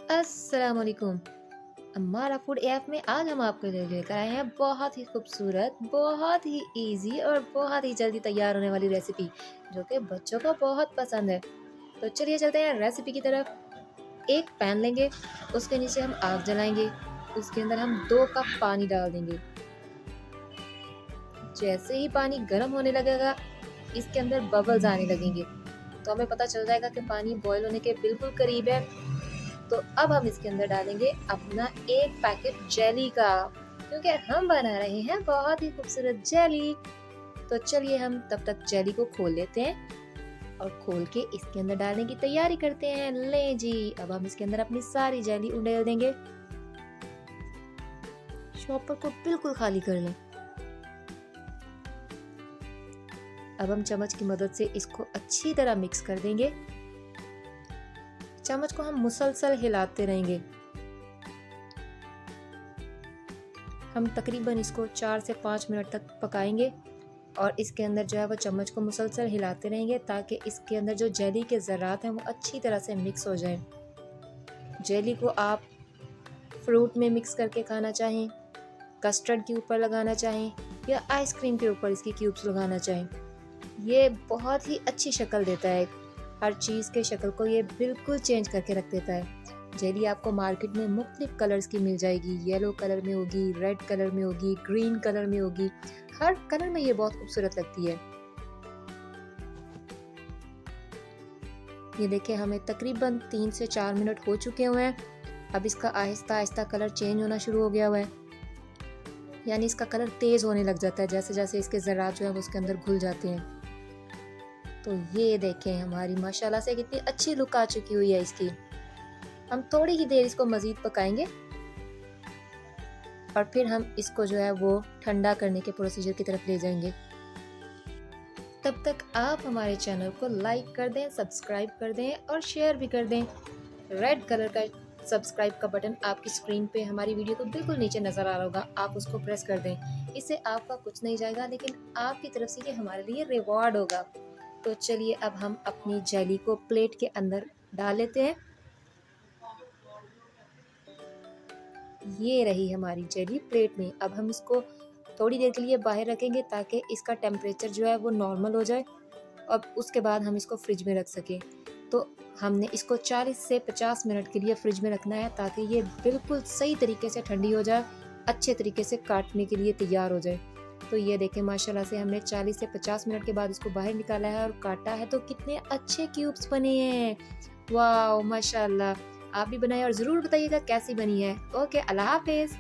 अस्सलामुअलैकुम। Ammara food app में आज हम आपके लिए लेकर आए हैं बहुत ही खूबसूरत, बहुत ही इजी और बहुत ही जल्दी तैयार होने वाली रेसिपी जो कि बच्चों को बहुत पसंद है। तो चलिए चलते हैं रेसिपी की तरफ। एक पैन लेंगे, उसके नीचे हम आग जलाएंगे, उसके अंदर हम 2 कप पानी डाल देंगे। जैसे ही पानी गर्म होने लगेगा, इसके अंदर बबल्स आने लगेंगे, तो हमें पता चल जाएगा कि पानी बॉयल होने के बिल्कुल करीब है। तो अब हम इसके अंदर डालेंगे अपना एक पैकेट जेली का, क्योंकि हम बना रहे हैं बहुत ही खूबसूरत जेली। तो चलिए हम तब तक जेली को खोल लेते हैं और खोल के इसके अंदर डालने की तैयारी करते हैं। ले जी, अब हम इसके अंदर अपनी सारी जेली उंडेल देंगे। शॉपर को बिल्कुल खाली कर लें। अब हम चम्मच की मदद से इसको अच्छी तरह मिक्स कर देंगे। चम्मच को हम मुसलसल हिलाते रहेंगे। हम तकरीबन इसको 4 से 5 मिनट तक पकाएंगे और इसके अंदर जो है वो चम्मच को मुसलसल हिलाते रहेंगे ताकि इसके अंदर जो जेली के ज़रात हैं वो अच्छी तरह से मिक्स हो जाएं। जेली को आप फ्रूट में मिक्स करके खाना चाहें, कस्टर्ड के ऊपर लगाना चाहें या आइसक्रीम के ऊपर इसकी क्यूब्स लगाना चाहें, ये बहुत ही अच्छी शक्ल देता है। हर चीज़ के शक्ल को ये बिल्कुल चेंज करके रख देता है। जेली आपको मार्केट में मुख्तलिफ कलर्स की मिल जाएगी। येलो कलर में होगी, रेड कलर में होगी, ग्रीन कलर में होगी। हर कलर में ये बहुत खूबसूरत लगती है। ये देखिए, हमें तकरीबन 3 से 4 मिनट हो चुके हुए हैं। अब इसका आहिस्ता आहिस्ता कलर चेंज होना शुरू हो गया हुआ है, यानी इसका कलर तेज़ होने लग जाता है जैसे जैसे इसके ज़रात जो है वो उसके अंदर घुल जाते हैं। तो ये देखें, हमारी माशाल्लाह से कितनी अच्छी लुक आ चुकी हुई है इसकी। हम थोड़ी ही देर इसको मज़ीद पकाएंगे और फिर हम इसको जो है वो ठंडा करने के प्रोसीजर की तरफ ले जाएंगे। तब तक आप हमारे चैनल को लाइक कर दें, सब्सक्राइब कर दें और शेयर भी कर दें। रेड कलर का सब्सक्राइब का बटन आपकी स्क्रीन पे हमारी वीडियो को बिल्कुल नीचे नज़र आ रहा होगा, आप उसको प्रेस कर दें। इससे आपका कुछ नहीं जाएगा, लेकिन आपकी तरफ से ये हमारे लिए रिवॉर्ड होगा। तो चलिए अब हम अपनी जेली को प्लेट के अंदर डाल लेते हैं। ये रही हमारी जेली प्लेट में। अब हम इसको थोड़ी देर के लिए बाहर रखेंगे ताकि इसका टेम्परेचर जो है वो नॉर्मल हो जाए और उसके बाद हम इसको फ्रिज में रख सकें। तो हमने इसको 40 से 50 मिनट के लिए फ्रिज में रखना है ताकि ये बिल्कुल सही तरीके से ठंडी हो जाए, अच्छे तरीके से काटने के लिए तैयार हो जाए। तो ये देखें, माशाल्लाह से हमने 40 से 50 मिनट के बाद इसको बाहर निकाला है और काटा है, तो कितने अच्छे क्यूब्स बने हैं। वाह माशाल्लाह। आप भी बनाइए और ज़रूर बताइएगा कैसी बनी है। ओके, अल्लाह हाफिज़।